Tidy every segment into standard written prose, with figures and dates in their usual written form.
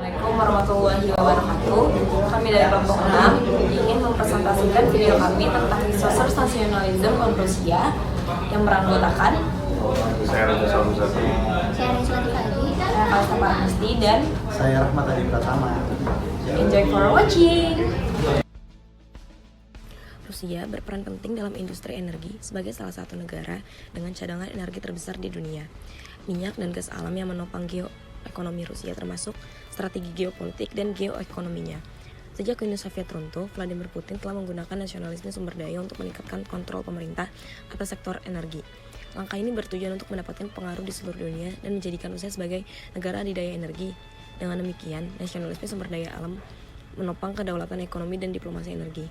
Assalamualaikum warahmatullahi wabarakatuh. Kami dari kelompok 6 ingin mempresentasikan video kami tentang Resource Nationalism on Rusia yang beranggotakan Saya Raja Saluzati. Saya Raisa Latifah, saya Kalista Parmusti dan Saya Rahmat Adi Pratama. enjoy for watching. Rusia berperan penting dalam industri energi sebagai salah satu negara dengan cadangan energi terbesar di dunia. Minyak dan gas alam yang menopang geoekonomi Rusia termasuk strategi geopolitik dan geoekonominya. Sejak Uni Soviet runtuh, Vladimir Putin telah menggunakan nasionalisme sumber daya untuk meningkatkan kontrol pemerintah atas sektor energi. Langkah ini bertujuan untuk mendapatkan pengaruh di seluruh dunia dan menjadikan Rusia sebagai negara adidaya energi. Dengan demikian, nasionalisme sumber daya alam menopang kedaulatan ekonomi dan diplomasi energi.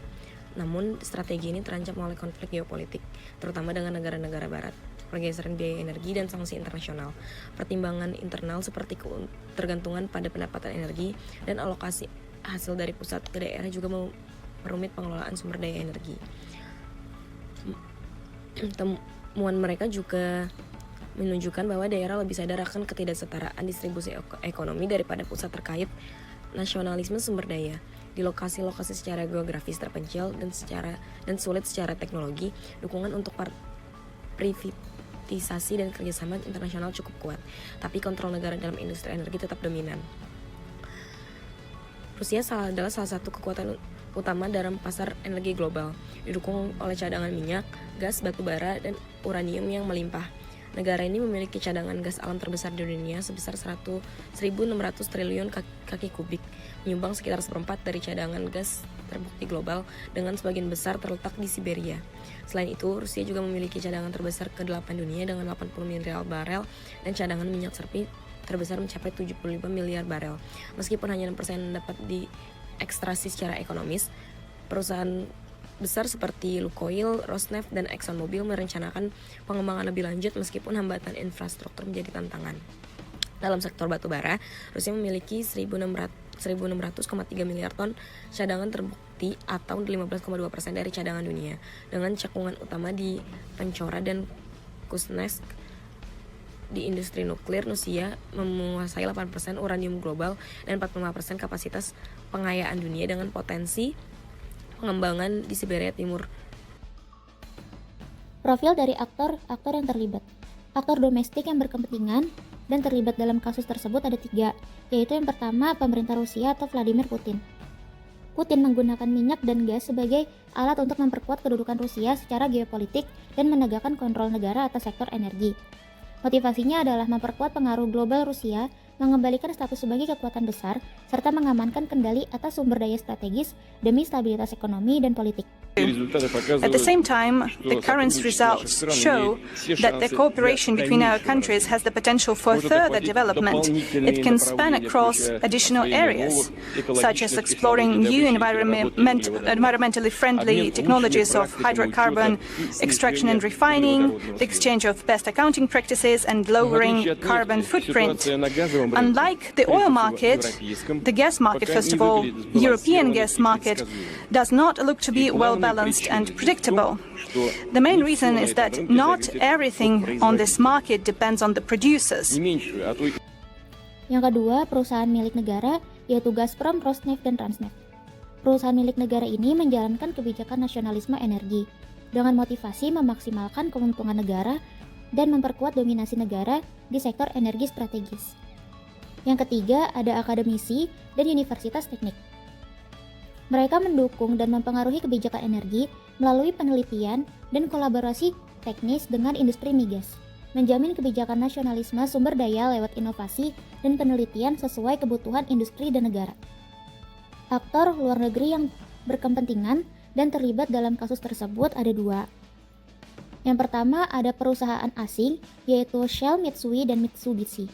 Namun, strategi ini terancam oleh konflik geopolitik, terutama dengan negara-negara barat, pergeseran biaya energi dan sanksi internasional. Pertimbangan internal seperti ketergantungan pada pendapatan energi dan alokasi hasil dari pusat ke daerah juga memperumit pengelolaan sumber daya energi. Temuan mereka juga menunjukkan bahwa daerah lebih sadar akan ketidaksetaraan distribusi ekonomi daripada pusat terkait nasionalisme sumber daya. Di lokasi-lokasi secara geografis terpencil dan sulit secara teknologi, dukungan untuk privatisasi dan kerjasama internasional cukup kuat, tapi kontrol negara dalam industri energi tetap dominan. Rusia adalah salah satu kekuatan utama dalam pasar energi global, didukung oleh cadangan minyak, gas, batu bara, dan uranium yang melimpah. Negara ini memiliki cadangan gas alam terbesar di dunia sebesar 1.600 triliun kaki kubik, menyumbang sekitar seperempat dari cadangan gas terbukti global dengan sebagian besar terletak di Siberia. Selain itu, Rusia juga memiliki cadangan terbesar ke-8 dunia dengan 80 miliar barel dan cadangan minyak serpi terbesar mencapai 75 miliar barel. Meskipun hanya 6% dapat diekstraksi secara ekonomis, perusahaan besar seperti Lukoil, Rosneft, dan ExxonMobil merencanakan pengembangan lebih lanjut meskipun hambatan infrastruktur menjadi tantangan. Dalam sektor batu bara, Rusia memiliki 1.600,3 miliar ton cadangan terbukti atau 15,2% dari cadangan dunia, dengan cakungan utama di Pencora dan Kuznetsk. Di industri nuklir, Rusia menguasai 8% uranium global dan 45% kapasitas pengayaan dunia dengan potensi pengembangan di Siberia Timur. Profil dari aktor yang terlibat. Aktor domestik yang berkepentingan dan terlibat dalam kasus tersebut ada 3, yaitu yang pertama pemerintah Rusia atau Vladimir Putin. Putin menggunakan minyak dan gas sebagai alat untuk memperkuat kedudukan Rusia secara geopolitik dan menegakkan kontrol negara atas sektor energi. Motivasinya adalah memperkuat pengaruh global Rusia, mengembalikan status sebagai kekuatan besar, serta mengamankan kendali atas sumber daya strategis demi stabilitas ekonomi dan politik. At the same time, the current results show that the cooperation between our countries has the potential for further development. It can span across additional areas, such as exploring new environmentally friendly technologies of hydrocarbon extraction and refining, the exchange of best accounting practices, and lowering carbon footprint. Unlike the oil market, the gas market, first of all, European gas market, does not look to be well balanced and predictable. The main reason is that not everything on this market depends on the producers. Yang kedua, perusahaan milik negara, yaitu Gazprom, Rosneft, dan Transneft. Perusahaan milik negara ini menjalankan kebijakan nasionalisme energi dengan motivasi memaksimalkan keuntungan negara dan memperkuat dominasi negara di sektor energi strategis. Yang ketiga, ada akademisi dan universitas teknik. Mereka mendukung dan mempengaruhi kebijakan energi melalui penelitian dan kolaborasi teknis dengan industri migas, menjamin kebijakan nasionalisme sumber daya lewat inovasi dan penelitian sesuai kebutuhan industri dan negara. Aktor luar negeri yang berkepentingan dan terlibat dalam kasus tersebut ada 2. Yang pertama ada perusahaan asing, yaitu Shell, Mitsui, dan Mitsubishi.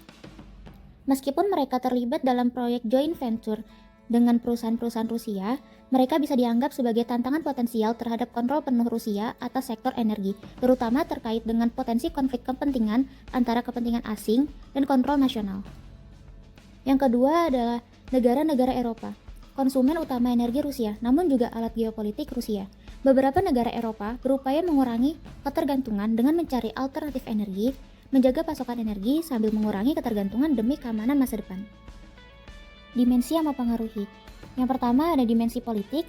Meskipun mereka terlibat dalam proyek joint venture dengan perusahaan-perusahaan Rusia, mereka bisa dianggap sebagai tantangan potensial terhadap kontrol penuh Rusia atas sektor energi, terutama terkait dengan potensi konflik kepentingan antara kepentingan asing dan kontrol nasional. Yang kedua adalah negara-negara Eropa, konsumen utama energi Rusia, namun juga alat geopolitik Rusia. Beberapa negara Eropa berupaya mengurangi ketergantungan dengan mencari alternatif energi, menjaga pasokan energi sambil mengurangi ketergantungan demi keamanan masa depan. dimensi yang mempengaruhi. Yang pertama ada dimensi politik.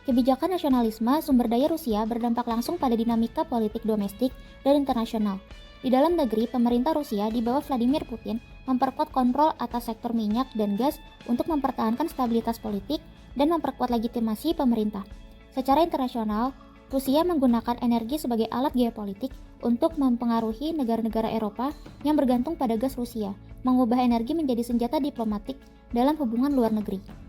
Kebijakan nasionalisme sumber daya Rusia berdampak langsung pada dinamika politik domestik dan internasional. Di dalam negeri, pemerintah Rusia di bawah Vladimir Putin memperkuat kontrol atas sektor minyak dan gas untuk mempertahankan stabilitas politik dan memperkuat legitimasi pemerintah. Secara internasional, Rusia menggunakan energi sebagai alat geopolitik untuk mempengaruhi negara-negara Eropa yang bergantung pada gas Rusia, mengubah energi menjadi senjata diplomatik dalam hubungan luar negeri.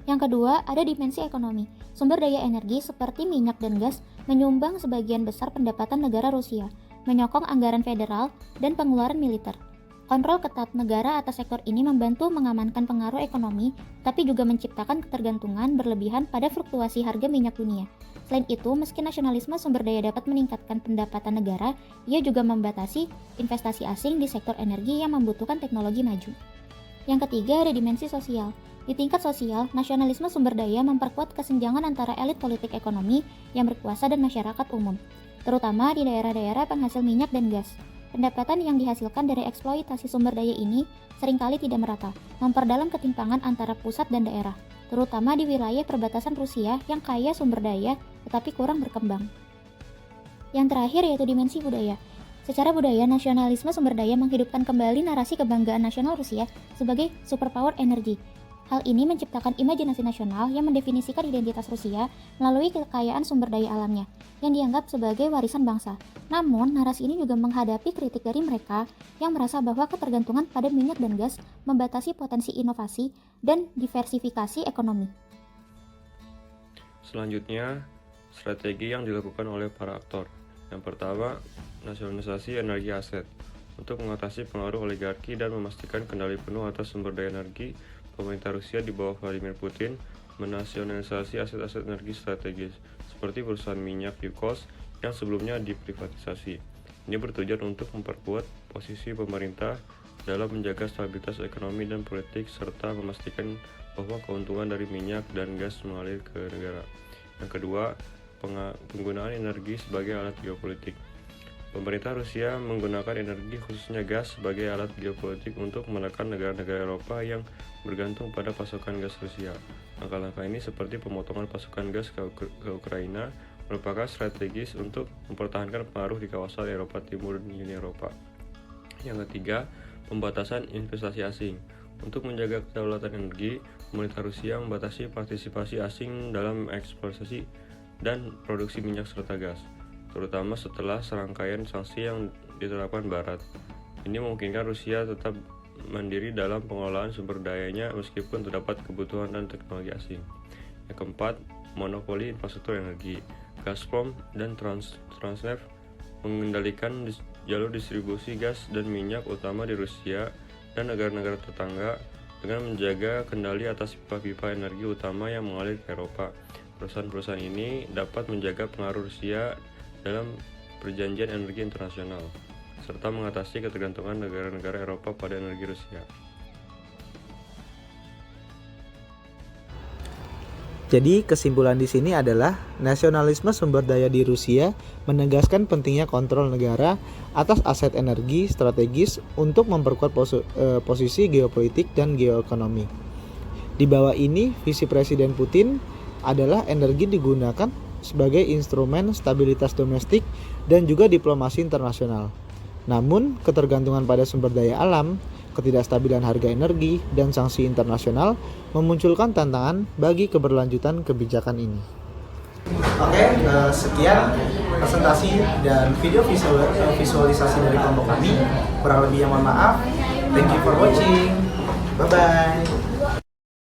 Yang kedua, ada dimensi ekonomi. Sumber daya energi seperti minyak dan gas menyumbang sebagian besar pendapatan negara Rusia, menyokong anggaran federal dan pengeluaran militer. Kontrol ketat negara atas sektor ini membantu mengamankan pengaruh ekonomi, tapi juga menciptakan ketergantungan berlebihan pada fluktuasi harga minyak dunia. Selain itu, meski nasionalisme sumber daya dapat meningkatkan pendapatan negara, ia juga membatasi investasi asing di sektor energi yang membutuhkan teknologi maju. Yang ketiga, ada dimensi sosial. Di tingkat sosial, nasionalisme sumber daya memperkuat kesenjangan antara elit politik ekonomi yang berkuasa dan masyarakat umum, terutama di daerah-daerah penghasil minyak dan gas. Pendapatan yang dihasilkan dari eksploitasi sumber daya ini seringkali tidak merata, memperdalam ketimpangan antara pusat dan daerah, terutama di wilayah perbatasan Rusia yang kaya sumber daya tetapi kurang berkembang. Yang terakhir yaitu dimensi budaya. Secara budaya, nasionalisme sumber daya menghidupkan kembali narasi kebanggaan nasional Rusia sebagai superpower energi. Hal ini menciptakan imajinasi nasional yang mendefinisikan identitas Rusia melalui kekayaan sumber daya alamnya, yang dianggap sebagai warisan bangsa. Namun, narasi ini juga menghadapi kritik dari mereka yang merasa bahwa ketergantungan pada minyak dan gas membatasi potensi inovasi dan diversifikasi ekonomi. Selanjutnya, strategi yang dilakukan oleh para aktor. Yang pertama, nasionalisasi energi aset. Untuk mengatasi pengaruh oligarki dan memastikan kendali penuh atas sumber daya energi, pemerintah Rusia di bawah Vladimir Putin menasionalisasi aset-aset energi strategis, seperti perusahaan minyak Yukos yang sebelumnya diprivatisasi. Ini bertujuan untuk memperkuat posisi pemerintah dalam menjaga stabilitas ekonomi dan politik, serta memastikan bahwa keuntungan dari minyak dan gas mengalir ke negara. Yang kedua, penggunaan energi sebagai alat geopolitik. Pemerintah Rusia menggunakan energi, khususnya gas, sebagai alat geopolitik untuk menekan negara-negara Eropa yang bergantung pada pasokan gas Rusia. Langkah-langkah ini seperti pemotongan pasokan gas ke Ukraina merupakan strategis untuk mempertahankan pengaruh di kawasan Eropa Timur dan Uni Eropa. Yang ketiga, pembatasan investasi asing. Untuk menjaga kedaulatan energi, pemerintah Rusia membatasi partisipasi asing dalam eksploitasi dan produksi minyak serta gas, terutama setelah serangkaian sanksi yang diterapkan Barat. Ini memungkinkan Rusia tetap mandiri dalam pengelolaan sumber dayanya meskipun terdapat kebutuhan dan teknologi asing. Yang keempat, monopoli infrastruktur energi. Gazprom dan Transneft mengendalikan jalur distribusi gas dan minyak utama di Rusia dan negara-negara tetangga dengan menjaga kendali atas pipa-pipa energi utama yang mengalir ke Eropa. Perusahaan-perusahaan ini dapat menjaga pengaruh Rusia dalam perjanjian energi internasional, serta mengatasi ketergantungan negara-negara Eropa pada energi Rusia. Jadi kesimpulan di sini adalah nasionalisme sumber daya di Rusia menegaskan pentingnya kontrol negara atas aset energi strategis untuk memperkuat posisi geopolitik dan geoekonomi. Di bawah ini, visi Presiden Putin adalah energi digunakan sebagai instrumen stabilitas domestik dan juga diplomasi internasional. Namun, ketergantungan pada sumber daya alam, ketidakstabilan harga energi, dan sanksi internasional memunculkan tantangan bagi keberlanjutan kebijakan ini. Oke, sekian presentasi dan video visualisasi dari kelompok kami. Kurang lebih mohon maaf. Thank you for watching. Bye-bye.